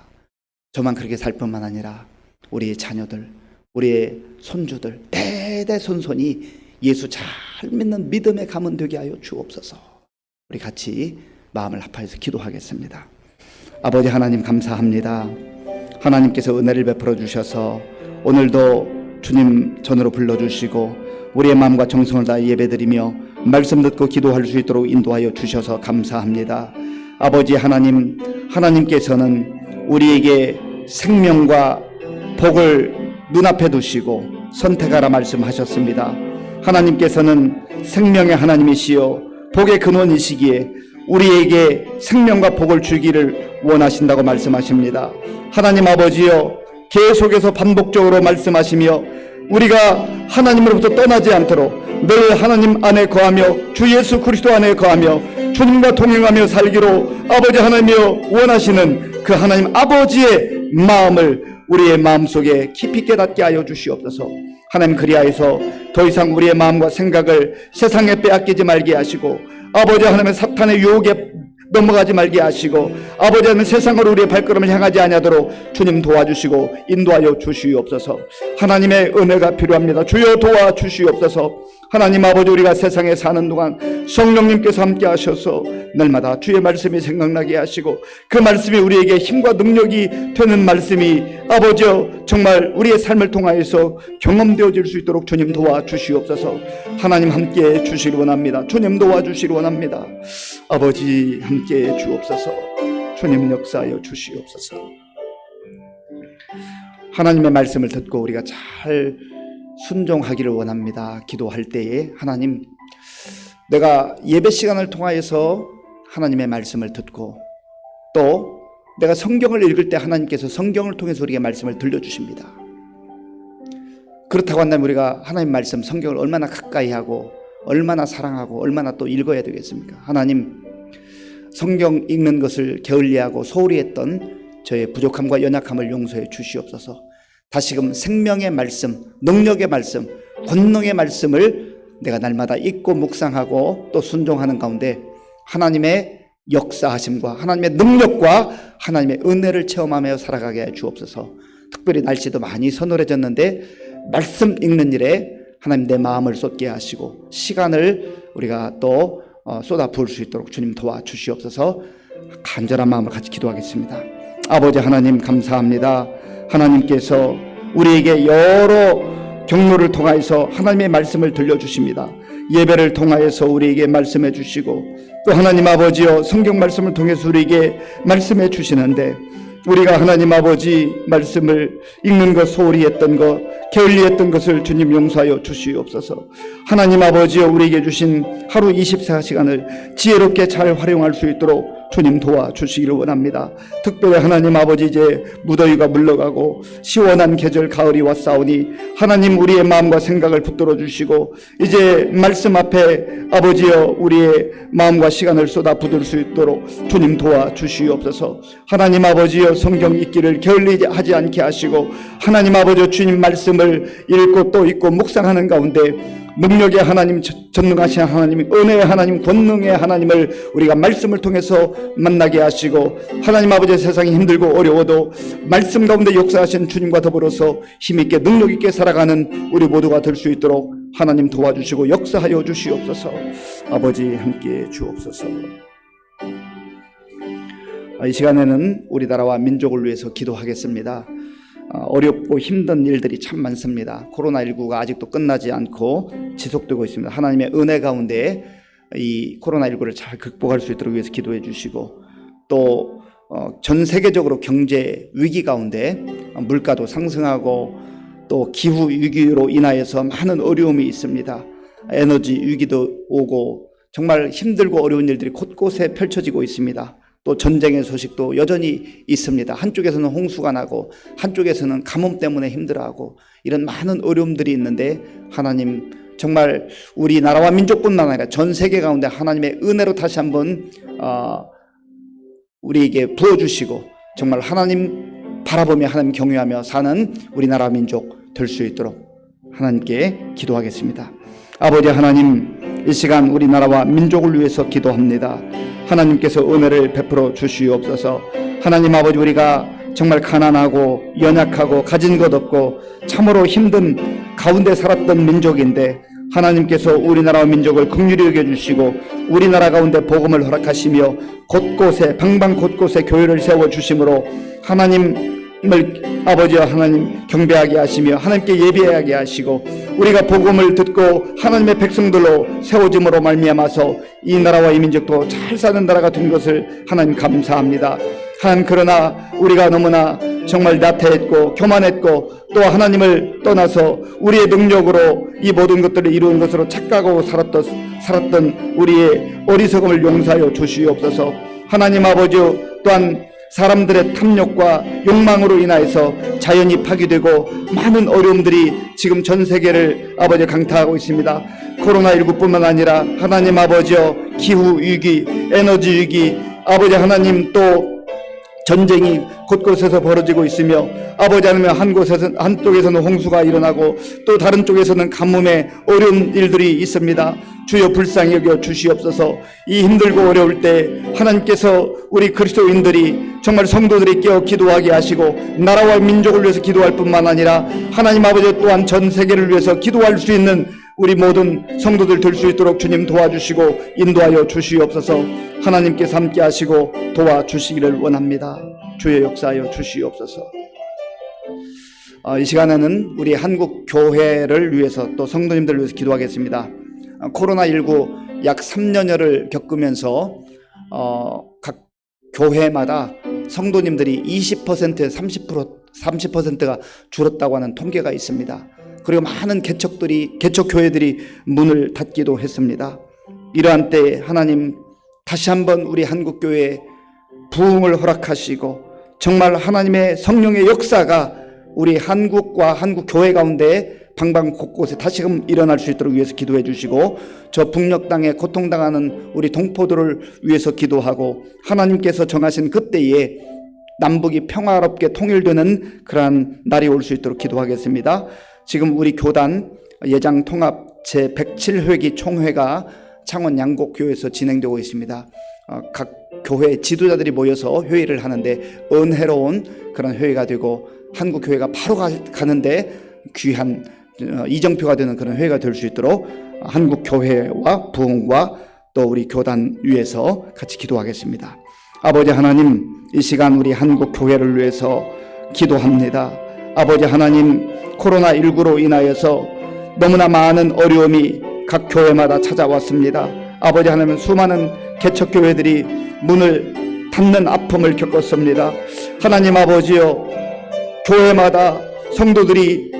저만 그렇게 살 뿐만 아니라 우리의 자녀들, 우리의 손주들, 대대손손이 예수 잘 믿는 믿음의 가문 되게 하여 주옵소서. 우리 같이 마음을 합하여서 기도하겠습니다. 아버지 하나님, 감사합니다. 하나님께서 은혜를 베풀어 주셔서 오늘도 주님 전으로 불러주시고 우리의 마음과 정성을 다해 예배드리며 말씀 듣고 기도할 수 있도록 인도하여 주셔서 감사합니다. 아버지 하나님, 하나님께서는 우리에게 생명과 복을 눈앞에 두시고 선택하라 말씀하셨습니다. 하나님께서는 생명의 하나님이시요 복의 근원이시기에 우리에게 생명과 복을 주기를 원하신다고 말씀하십니다. 하나님 아버지여, 계속해서 반복적으로 말씀하시며 우리가 하나님으로부터 떠나지 않도록 늘 하나님 안에 거하며 주 예수 그리스도 안에 거하며 주님과 동행하며 살기로 아버지 하나님이여 원하시는 그 하나님 아버지의 마음을 우리의 마음속에 깊이 깨닫게 하여 주시옵소서. 하나님, 그리하여서 더 이상 우리의 마음과 생각을 세상에 빼앗기지 말게 하시고 아버지 하나님의 사탄의 유혹에 넘어가지 말게 하시고 아버지 하나님 세상으로 우리의 발걸음을 향하지 아니하도록 주님 도와주시고 인도하여 주시옵소서. 하나님의 은혜가 필요합니다. 주여 도와주시옵소서. 하나님 아버지, 우리가 세상에 사는 동안 성령님께서 함께 하셔서 날마다 주의 말씀이 생각나게 하시고 그 말씀이 우리에게 힘과 능력이 되는 말씀이 아버지여 정말 우리의 삶을 통하여서 경험되어질 수 있도록 주님 도와주시옵소서. 하나님 함께 주시기 원합니다. 주님 도와주시기 원합니다. 아버지 함께 주옵소서. 주님 역사하여 주시옵소서. 하나님의 말씀을 듣고 우리가 잘 순종하기를 원합니다. 기도할 때에 하나님, 내가 예배 시간을 통하여서 하나님의 말씀을 듣고 또 내가 성경을 읽을 때 하나님께서 성경을 통해서 우리에게 말씀을 들려주십니다. 그렇다고 한다면 우리가 하나님 말씀 성경을 얼마나 가까이 하고 얼마나 사랑하고 얼마나 또 읽어야 되겠습니까? 하나님, 성경 읽는 것을 게을리하고 소홀히 했던 저의 부족함과 연약함을 용서해 주시옵소서. 다시금 생명의 말씀, 능력의 말씀, 권능의 말씀을 내가 날마다 읽고 묵상하고 또 순종하는 가운데 하나님의 역사하심과 하나님의 능력과 하나님의 은혜를 체험하며 살아가게 해 주옵소서. 특별히 날씨도 많이 서늘해졌는데 말씀 읽는 일에 하나님 내 마음을 쏟게 하시고 시간을 우리가 또 쏟아 부을 수 있도록 주님 도와주시옵소서. 간절한 마음을 같이 기도하겠습니다. 아버지 하나님, 감사합니다. 하나님께서 우리에게 여러 경로를 통하여서 하나님의 말씀을 들려주십니다. 예배를 통하여서 우리에게 말씀해 주시고 또 하나님 아버지여 성경 말씀을 통해서 우리에게 말씀해 주시는데 우리가 하나님 아버지 말씀을 읽는 것 소홀히 했던 것, 게을리 했던 것을 주님 용서하여 주시옵소서. 하나님 아버지여, 우리에게 주신 하루 24시간을 지혜롭게 잘 활용할 수 있도록 주님 도와주시기를 원합니다. 특별히 하나님 아버지, 이제 무더위가 물러가고 시원한 계절 가을이 왔사오니 하나님 우리의 마음과 생각을 붙들어 주시고 이제 말씀 앞에 아버지여 우리의 마음과 시간을 쏟아 붓을 수 있도록 주님 도와주시옵소서. 하나님 아버지여, 성경 읽기를 게을리 하지 않게 하시고 하나님 아버지여 주님 말씀을 읽고 또 읽고 묵상하는 가운데 능력의 하나님, 전능하신 하나님, 은혜의 하나님, 권능의 하나님을 우리가 말씀을 통해서 만나게 하시고 하나님 아버지, 세상이 힘들고 어려워도 말씀 가운데 역사하신 주님과 더불어서 힘있게 능력있게 살아가는 우리 모두가 될 수 있도록 하나님 도와주시고 역사하여 주시옵소서. 아버지 함께 주옵소서. 이 시간에는 우리나라와 민족을 위해서 기도하겠습니다. 어렵고 힘든 일들이 참 많습니다. 코로나19가 아직도 끝나지 않고 지속되고 있습니다. 하나님의 은혜 가운데 이 코로나19를 잘 극복할 수 있도록 위해서 기도해 주시고 또 전 세계적으로 경제 위기 가운데 물가도 상승하고 또 기후 위기로 인하여서 많은 어려움이 있습니다. 에너지 위기도 오고 정말 힘들고 어려운 일들이 곳곳에 펼쳐지고 있습니다. 또 전쟁의 소식도 여전히 있습니다. 한쪽에서는 홍수가 나고 한쪽에서는 가뭄 때문에 힘들어하고 이런 많은 어려움들이 있는데 하나님 정말 우리나라와 민족뿐만 아니라 전 세계 가운데 하나님의 은혜로 다시 한번 우리에게 부어주시고 정말 하나님 바라보며 하나님 경외하며 사는 우리나라 민족 될 수 있도록 하나님께 기도하겠습니다. 아버지 하나님, 이 시간 우리나라와 민족을 위해서 기도합니다. 하나님께서 은혜를 베풀어 주시옵소서. 하나님 아버지, 우리가 정말 가난하고 연약하고 가진 것 없고 참으로 힘든 가운데 살았던 민족인데 하나님께서 우리나라와 민족을 긍휼히 여겨주시고 우리나라 가운데 복음을 허락하시며 곳곳에 방방 곳곳에 교회를 세워주심으로 하나님을 아버지와 하나님 경배하게 하시며 하나님께 예배하게 하시고 우리가 복음을 듣고 하나님의 백성들로 세워짐으로 말미암아서 이 나라와 이 민족도 잘 사는 나라가 된 것을 하나님 감사합니다. 하나님, 그러나 우리가 너무나 정말 나태했고 교만했고 또 하나님을 떠나서 우리의 능력으로 이 모든 것들을 이루는 것으로 착각하고 살았던 우리의 어리석음을 용서하여 주시옵소서. 하나님 아버지, 또한 사람들의 탐욕과 욕망으로 인하여서 자연이 파괴되고 많은 어려움들이 지금 전 세계를 아버지 강타하고 있습니다. 코로나19뿐만 아니라 하나님 아버지여 기후위기, 에너지위기, 아버지 하나님 또 전쟁이 곳곳에서 벌어지고 있으며 아버지 하나님 한쪽에서는 홍수가 일어나고 또 다른 쪽에서는 가뭄의 어려운 일들이 있습니다. 주여 불쌍히 여겨 주시옵소서. 이 힘들고 어려울 때 하나님께서 우리 그리스도인들이 정말 성도들이 깨어 기도하게 하시고 나라와 민족을 위해서 기도할 뿐만 아니라 하나님 아버지 또한 전 세계를 위해서 기도할 수 있는 우리 모든 성도들 될 수 있도록 주님 도와주시고 인도하여 주시옵소서. 하나님께서 함께 하시고 도와주시기를 원합니다. 주의 역사하여 주시옵소서. 이 시간에는 우리 한국 교회를 위해서 또 성도님들을 위해서 기도하겠습니다. 코로나19 약 3년여를 겪으면서 각 교회마다 성도님들이 20%, 30%가 줄었다고 하는 통계가 있습니다. 그리고 많은 개척교회들이 문을 닫기도 했습니다. 이러한 때에 하나님 다시 한번 우리 한국교회에 부흥을 허락하시고 정말 하나님의 성령의 역사가 우리 한국과 한국교회 가운데 방방 곳곳에 다시금 일어날 수 있도록 위해서 기도해 주시고 저 북녘 땅에 고통당하는 우리 동포들을 위해서 기도하고 하나님께서 정하신 그때에 남북이 평화롭게 통일되는 그러한 날이 올 수 있도록 기도하겠습니다. 지금 우리 교단 예장통합 제107회기 총회가 창원 양곡교회에서 진행되고 있습니다. 각 교회 지도자들이 모여서 회의를 하는데 은혜로운 그런 회의가 되고 한국교회가 바로 가는데 귀한 이정표가 되는 그런 회의가 될 수 있도록 한국교회와 부흥과 또 우리 교단 위해서 같이 기도하겠습니다. 아버지 하나님, 이 시간 우리 한국교회를 위해서 기도합니다. 아버지 하나님, 코로나19로 인하여서 너무나 많은 어려움이 각 교회마다 찾아왔습니다. 아버지 하나님, 수많은 개척교회들이 문을 닫는 아픔을 겪었습니다. 하나님 아버지여, 교회마다 성도들이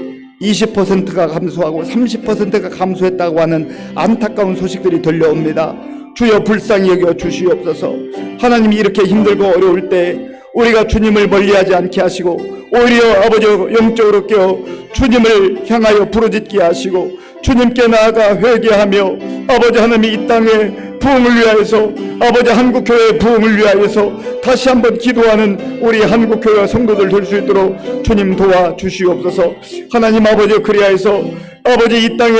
20%가 감소하고 30%가 감소했다고 하는 안타까운 소식들이 들려옵니다. 주여 불쌍히 여겨 주시옵소서. 하나님이 이렇게 힘들고 어려울 때 우리가 주님을 멀리하지 않게 하시고 오히려 아버지 영적으로 깨어 주님을 향하여 부르짖게 하시고 주님께 나아가 회개하며 아버지 하나님이 이 땅에 부흥을 위하여서 아버지 한국교회의 부흥을 위하여서 다시 한번 기도하는 우리 한국교회와 성도들 될 수 있도록 주님 도와주시옵소서. 하나님 아버지, 그리하여서 아버지 이 땅에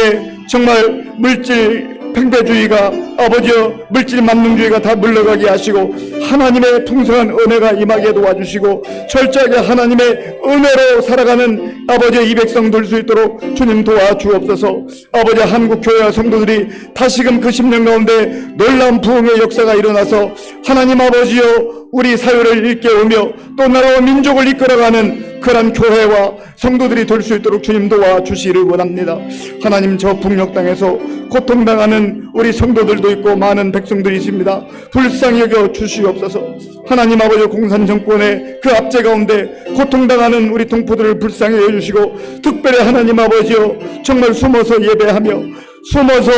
정말 물질 팽배주의가 아버지여 물질 만능주의가 다 물러가게 하시고 하나님의 풍성한 은혜가 임하게 도와주시고 철저하게 하나님의 은혜로 살아가는 아버지의 이 백성 될 수 있도록 주님 도와주옵소서. 아버지 한국교회와 성도들이 다시금 그 10년 가운데 놀라운 부흥의 역사가 일어나서 하나님 아버지여 우리 사회를 일깨우며 또 나라와 민족을 이끌어가는 그러한 교회와 성도들이 될 수 있도록 주님 도와주시기를 원합니다. 하나님, 저 북녘 땅에서 고통당하는 우리 성도들도 있고 많은 백성들이 있습니다. 불쌍히 여겨 주시옵소서. 하나님 아버지, 공산정권의 그 압제 가운데 고통당하는 우리 동포들을 불쌍히 여주시고 특별히 하나님 아버지여 정말 숨어서 예배하며 숨어서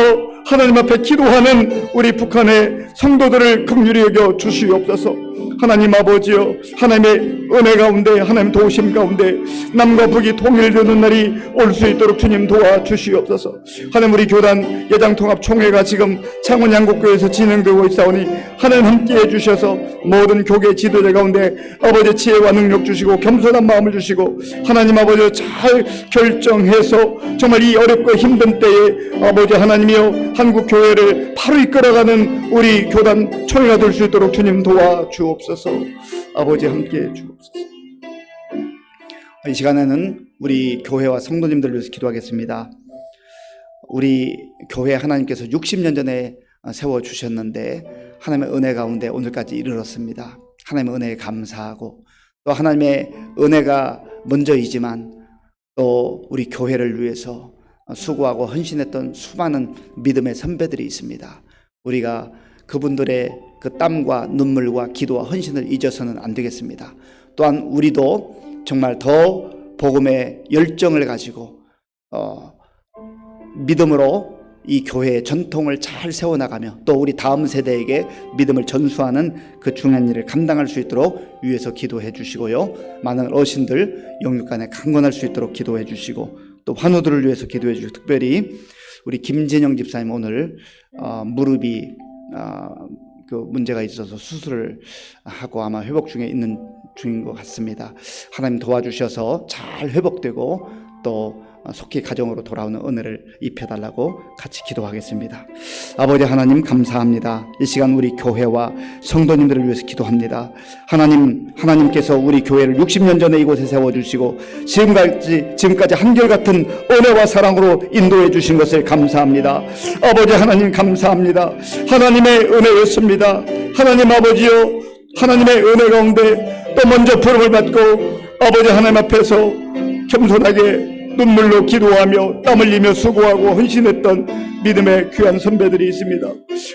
하나님 앞에 기도하는 우리 북한의 성도들을 긍휼히 여겨 주시옵소서. 하나님 아버지여, 하나님의 은혜 가운데, 하나님 도우심 가운데 남과 북이 통일되는 날이 올 수 있도록 주님 도와주시옵소서. 하나님, 우리 교단 예장통합총회가 지금 창원 양곡교회에서 진행되고 있사오니 하나님 함께해 주셔서 모든 교계 지도자 가운데 아버지 지혜와 능력 주시고 겸손한 마음을 주시고 하나님 아버지 잘 결정해서 정말 이 어렵고 힘든 때에 아버지 하나님이여 한국 교회를 바로 이끌어가는 우리 교단 총회가 될 수 있도록 주님 도와주옵소서. 아버지 함께해 주옵소서. 이 시간에는 우리 교회와 성도님들을 위해서 기도하겠습니다. 우리 교회 하나님께서 60년 전에 세워주셨는데 하나님의 은혜 가운데 오늘까지 이르렀습니다. 하나님의 은혜에 감사하고 또 하나님의 은혜가 먼저이지만 또 우리 교회를 위해서 수고하고 헌신했던 수많은 믿음의 선배들이 있습니다. 우리가 그분들의 그 땀과 눈물과 기도와 헌신을 잊어서는 안 되겠습니다. 또한 우리도 정말 더 복음의 열정을 가지고 믿음으로 이 교회의 전통을 잘 세워나가며 또 우리 다음 세대에게 믿음을 전수하는 그 중요한 일을 감당할 수 있도록 위에서 기도해 주시고요. 많은 어르신들 영육간에 강건할 수 있도록 기도해 주시고 또 환우들을 위해서 기도해 주시고 특별히 우리 김진영 집사님 오늘 무릎이 그 문제가 있어서 수술을 하고 아마 회복 중에 있는 중인 것 같습니다. 하나님 도와주셔서 잘 회복되고 또 속히 가정으로 돌아오는 은혜를 입혀달라고 같이 기도하겠습니다. 아버지 하나님 감사합니다. 이 시간 우리 교회와 성도님들을 위해서 기도합니다. 하나님께서 우리 교회를 60년 전에 이곳에 세워주시고 지금까지 한결같은 은혜와 사랑으로 인도해 주신 것을 감사합니다. 아버지 하나님 감사합니다. 하나님의 은혜였습니다. 하나님 아버지여, 하나님의 은혜 가운데 또 먼저 부름을 받고 아버지 하나님 앞에서 겸손하게 눈물로 기도하며 땀 흘리며 수고하고 헌신했던 믿음의 귀한 선배들이 있습니다.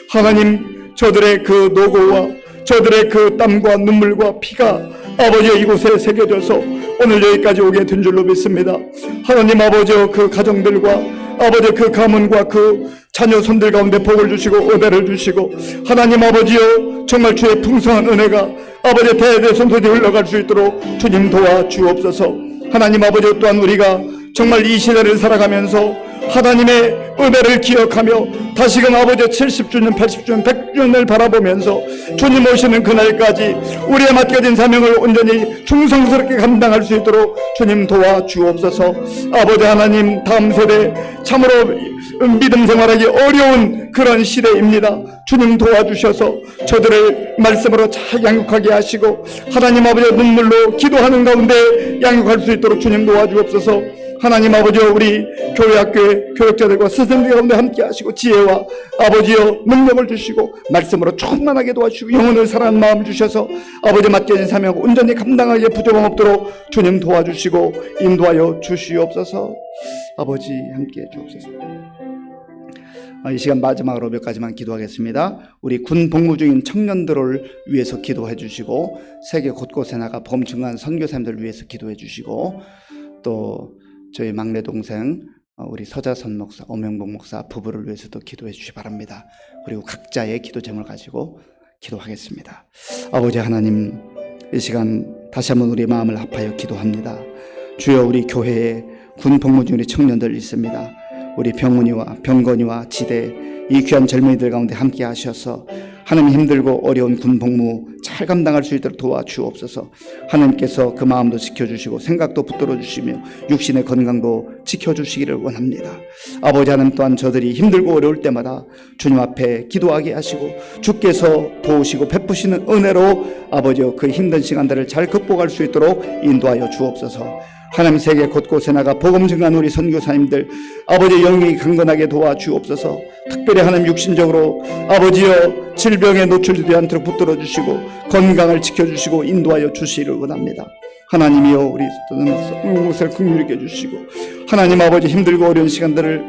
하나님, 저들의 그 노고와 저들의 그 땀과 눈물과 피가 아버지 이곳에 새겨져서 오늘 여기까지 오게 된 줄로 믿습니다. 하나님 아버지 그 가정들과 아버지 그 가문과 그 자녀 손들 가운데 복을 주시고 은혜를 주시고 하나님 아버지여 정말 주의 풍성한 은혜가 아버지 대대손손이 흘러갈 수 있도록 주님 도와주옵소서. 하나님 아버지 또한 우리가 정말 이 시대를 살아가면서 하나님의 은혜를 기억하며 다시금 아버지 70주년, 80주년, 100주년을 바라보면서 주님 오시는 그날까지 우리의 맡겨진 사명을 온전히 충성스럽게 감당할 수 있도록 주님 도와주옵소서. 아버지 하나님, 다음 세대 참으로 믿음 생활하기 어려운 그런 시대입니다. 주님 도와주셔서 저들을 말씀으로 잘 양육하게 하시고 하나님 아버지 눈물로 기도하는 가운데 양육할 수 있도록 주님 도와주옵소서. 하나님 아버지여 우리 교회학교의 교역자들과 스승들 가운데 함께 하시고 지혜와 아버지여 능력을 주시고 말씀으로 충만하게 도와주시고 영혼을 사랑하는 마음을 주셔서 아버지 맡겨진 사명 온전히 감당하기에 부족함 없도록 주님 도와주시고 인도하여 주시옵소서. 아버지 함께 해주옵소서. 이 시간 마지막으로 몇 가지만 기도하겠습니다. 우리 군 복무 중인 청년들을 위해서 기도해 주시고 세계 곳곳에 나가 복음 증거하는 선교사님들을 위해서 기도해 주시고 또 저희 막내 동생 우리 서자선 목사, 엄영복 목사 부부를 위해서도 기도해 주시기 바랍니다. 그리고 각자의 기도 제목을 가지고 기도하겠습니다. 아버지 하나님, 이 시간 다시 한번 우리 마음을 합하여 기도합니다. 주여, 우리 교회에 군 복무 중인 청년들 있습니다. 우리 병훈이와 병건이와 지대 이 귀한 젊은이들 가운데 함께 하셔서 하나님 힘들고 어려운 군 복무 잘 감당할 수 있도록 도와주옵소서. 하나님께서 그 마음도 지켜주시고 생각도 붙들어 주시며 육신의 건강도 지켜주시기를 원합니다. 아버지 하나님, 또한 저들이 힘들고 어려울 때마다 주님 앞에 기도하게 하시고 주께서 도우시고 베푸시는 은혜로 아버지여 그 힘든 시간들을 잘 극복할 수 있도록 인도하여 주옵소서. 하나님, 세계 곳곳에 나가 복음 증거하는 우리 선교사님들 아버지 영이 강건하게 도와주옵소서. 특별히 하나님 육신적으로 아버지여 질병에 노출되지 않도록 붙들어 주시고 건강을 지켜주시고 인도하여 주시기를 원합니다. 하나님이여 우리 목사를 긍휼히 여겨주시고 하나님 아버지 힘들고 어려운 시간들을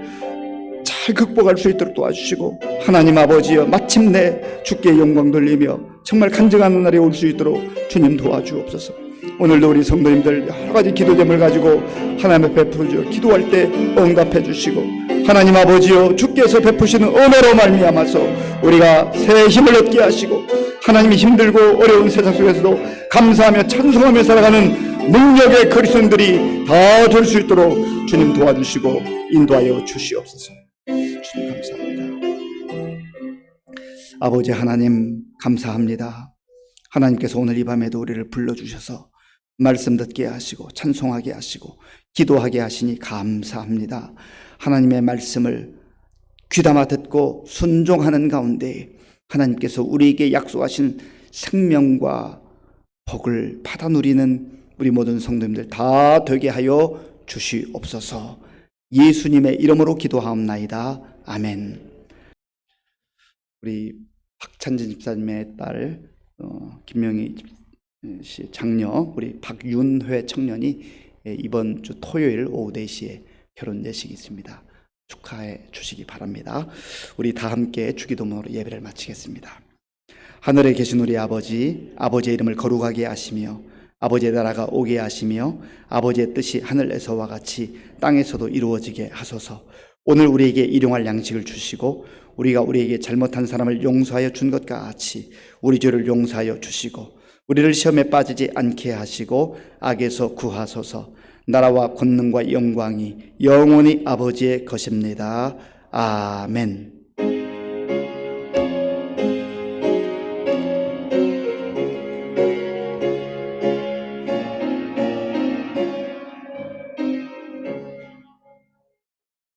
잘 극복할 수 있도록 도와주시고 하나님 아버지여 마침내 주께 영광 돌리며 정말 간증하는 날이 올 수 있도록 주님 도와주옵소서. 오늘도 우리 성도님들 여러 가지 기도 제목을 가지고 하나님 앞에 베풀어 기도할 때 응답해 주시고 하나님 아버지여, 주께서 베푸시는 은혜로 말미암아서 우리가 새 힘을 얻게 하시고 하나님이 힘들고 어려운 세상 속에서도 감사하며 찬송하며 살아가는 능력의 그리스도인들이 다 될 수 있도록 주님 도와주시고 인도하여 주시옵소서. 주님 감사합니다. 아버지 하나님 감사합니다. 하나님께서 오늘 이 밤에도 우리를 불러주셔서 말씀 듣게 하시고 찬송하게 하시고 기도하게 하시니 감사합니다. 하나님의 말씀을 귀담아 듣고 순종하는 가운데 하나님께서 우리에게 약속하신 생명과 복을 받아 누리는 우리 모든 성도님들 다 되게 하여 주시옵소서. 예수님의 이름으로 기도하옵나이다. 아멘. 우리 박찬진 집사님의 딸 김명희 씨 장녀 우리 박윤회 청년이 이번 주 토요일 오후 4시에 결혼 예식이 있습니다. 축하해 주시기 바랍니다. 우리 다 함께 주기도문으로 예배를 마치겠습니다. 하늘에 계신 우리 아버지, 아버지의 이름을 거룩하게 하시며 아버지의 나라가 오게 하시며 아버지의 뜻이 하늘에서와 같이 땅에서도 이루어지게 하소서. 오늘 우리에게 일용할 양식을 주시고 우리가 우리에게 잘못한 사람을 용서하여 준 것과 같이 우리 죄를 용서하여 주시고 우리를 시험에 빠지지 않게 하시고 악에서 구하소서. 나라와 권능과 영광이 영원히 아버지의 것입니다. 아멘.